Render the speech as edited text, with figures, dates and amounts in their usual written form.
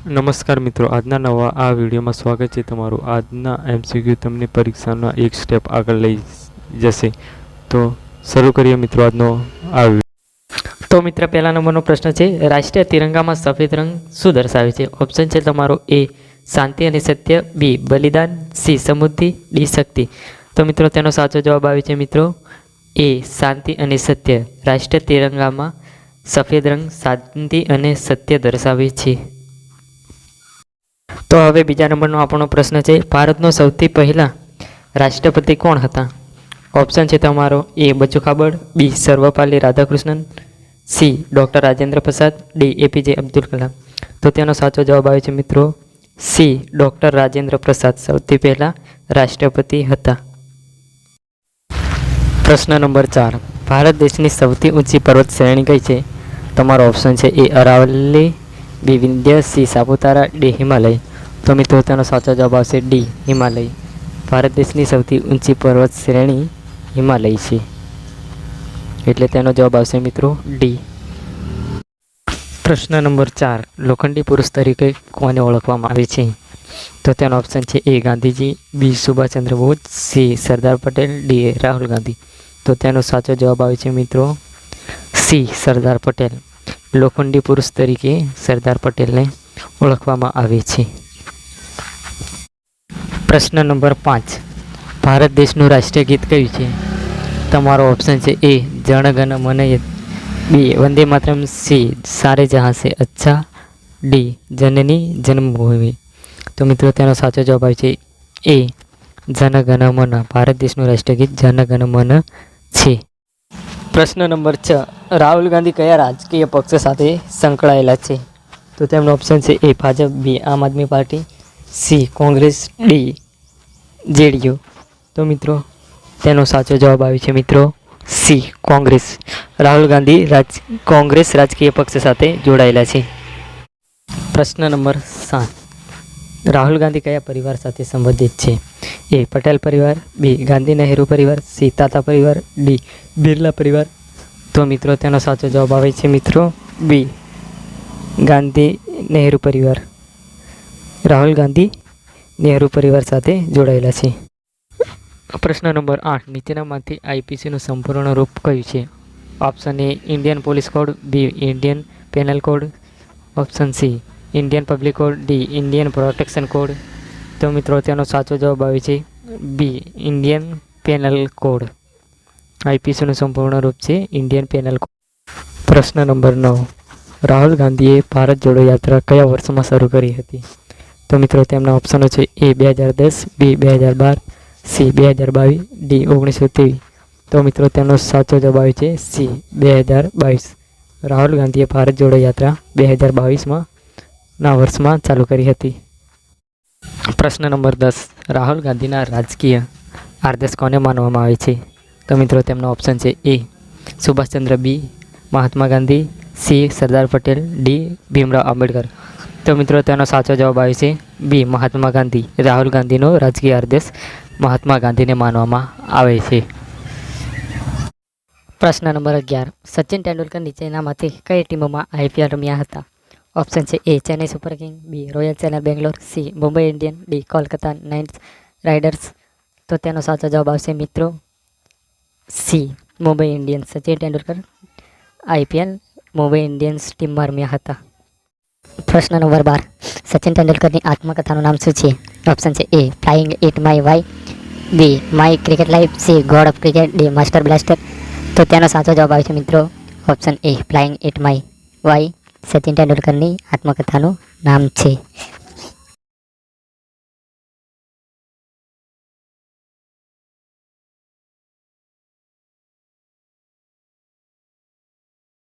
નમસ્કાર મિત્રો, આજના નવા આ વિડીયોમાં સ્વાગત છે તમારું. આજના એમસીક્યુ તમને પરીક્ષાના એક સ્ટેપ આગળ લઈ જશે. તો શરૂ કરીએ મિત્રો આજનો આ વિડીયો. તો મિત્ર, પહેલા નંબરનો પ્રશ્ન છે, રાષ્ટ્રીય તિરંગામાં સફેદ રંગ શું દર્શાવે છે? ઓપ્શન છે તમારો એ શાંતિ અને સત્ય, બી બલિદાન, સી સમૃદ્ધિ, ડી શક્તિ. તો મિત્રો તેનો સાચો જવાબ આવે છે મિત્રો એ શાંતિ અને સત્ય. રાષ્ટ્રીય તિરંગામાં સફેદ રંગ શાંતિ અને સત્ય દર્શાવે છે. તો હવે બીજા નંબરનો આપણો પ્રશ્ન છે, ભારતનો સૌથી પહેલા રાષ્ટ્રપતિ કોણ હતા? ઓપ્શન છે તમારો એ બચુ ખાબડ, બી Sarvepalli Radhakrishnan, C doctor Rajendra Prasad, D APJ Abdul Kalam. તો તેનો સાચો જવાબ આવે છે મિત્રો સી ડૉક્ટર રાજેન્દ્ર પ્રસાદ સૌથી પહેલા રાષ્ટ્રપતિ હતા. પ્રશ્ન નંબર 4, ભારત દેશની સૌથી ઊંચી પર્વત શ્રેણી કઈ છે? તમારો ઓપ્શન છે એ અરાવલી, બી વિંધ્ય, સી સાપુતારા, ડી હિમાલય. તો મિત્રો તેનો સાચો જવાબ આવશે ડી હિમાલય. ભારત દેશની સૌથી ઊંચી પર્વત શ્રેણી હિમાલય છે, એટલે તેનો જવાબ આવશે મિત્રો ડી. પ્રશ્ન નંબર 4, લોખંડી પુરુષ તરીકે કોને ઓળખવામાં આવે છે? તો તેનો ઓપ્શન છે એ ગાંધીજી, બી સુભાષચંદ્ર બોઝ, સી સરદાર પટેલ, ડી રાહુલ ગાંધી. તો તેનો સાચો જવાબ આવે છે મિત્રો સી સરદાર પટેલ. લોખંડી પુરુષ તરીકે સરદાર પટેલને ઓળખવામાં આવે છે. પ્રશ્ન નંબર 5, ભારત દેશનું રાષ્ટ્રીય ગીત કયું છે? તમારો ઓપ્શન છે એ જણ ગણ મન, બી વંદે માતરમ, સી સારે જહાં સે અચ્છા, ડી જનની જન્મભૂમિ. તો મિત્રો તેનો સાચો જવાબ આવે છે એ જન ગણ મન. ભારત દેશનું રાષ્ટ્રીય ગીત જન ગણ મન છે. પ્રશ્ન નંબર 6, રાહુલ ગાંધી કયા રાજકીય પક્ષ સાથે સંકળાયેલા છે? તો તેમનો ઓપ્શન છે એ Bhajap, B Aam Aadmi party, C Congress, D JDU. તો મિત્રો તેનો સાચો જવાબ આવે છે મિત્રો C Congress. Rahul Gandhi Congress રાજકીય પક્ષ સાથે જોડાયેલા છે. પ્રશ્ન નંબર 7, રાહુલ ગાંધી કયા પરિવાર સાથે સંબંધિત છે? એ પટેલ પરિવાર, બી ગાંધી નહેરુ પરિવાર, સી તાતા પરિવાર, ડી બિરલા પરિવાર. તો મિત્રો તેનો સાચો જવાબ આવે છે મિત્રો બી ગાંધી નહેરુ પરિવાર. રાહુલ ગાંધી નહેરુ પરિવાર સાથે જોડાયેલા છે. પ્રશ્ન નંબર 8, નીચેનામાંથી આઈપીસીનું સંપૂર્ણ રૂપ કયું છે? Option A Indian police code, B Indian penal code, option C Indian public code, D Indian protection code. તો મિત્રો તેનો સાચો જવાબ આવે છે બી ઇન્ડિયન પેનલ કોડ. આઈપીસીનું સંપૂર્ણ રૂપ છે ઇન્ડિયન પેનલ કોડ. પ્રશ્ન નંબર 9, રાહુલ ગાંધીએ ભારત જોડો યાત્રા કયા વર્ષમાં શરૂ કરી હતી? તો મિત્રો તેમના ઓપ્શનો છે એ 2010, બી 2012, સી 2022, ડી 1923. તો મિત્રો તેનો સાચો જવાબ આવે છે સી 2022. રાહુલ ગાંધીએ ભારત જોડો યાત્રા 2022 ના વર્ષમાં ચાલુ કરી હતી. પ્રશ્ન નંબર 10, રાહુલ ગાંધીના રાજકીય આદર્શ કોને માનવામાં આવે છે? તો મિત્રો તેમનો ઓપ્શન છે એ સુભાષચંદ્ર, બી મહાત્મા ગાંધી, સી સરદાર પટેલ, ડી ભીમરાવ આંબેડકર. તો મિત્રો તેનો સાચો જવાબ આવે છે બી મહાત્મા ગાંધી. રાહુલ ગાંધીનો રાજકીય આદર્શ મહાત્મા ગાંધીને માનવામાં આવે છે. પ્રશ્ન નંબર 11, સચિન તેંડુલકર નીચેનામાંથી કઈ ટીમોમાં આઈપીએલ રમ્યા હતા? ઓપ્શન છે A Chennai super king, B royal challenger Bangalore, C Mumbai Indian, D Kolkata knight riders. તો તેનો સાચો જવાબ આવશે મિત્રો C Mumbai Indians. Sachin Tendulkar IPL Mumbai Indians ટીમમાં રમ્યા હતા. પ્રશ્ન નંબર 12, સચિન તેંડુલકરની આત્મકથાનું નામ શું છે? ઓપ્શન છે A flying it my way, B my cricket life, C god of cricket, D master blaster. તો તેનો સાચો જવાબ આવે છે મિત્રો option A flying it my way. Sachin તેંડુલકરની આત્મકથાનું નામ છે.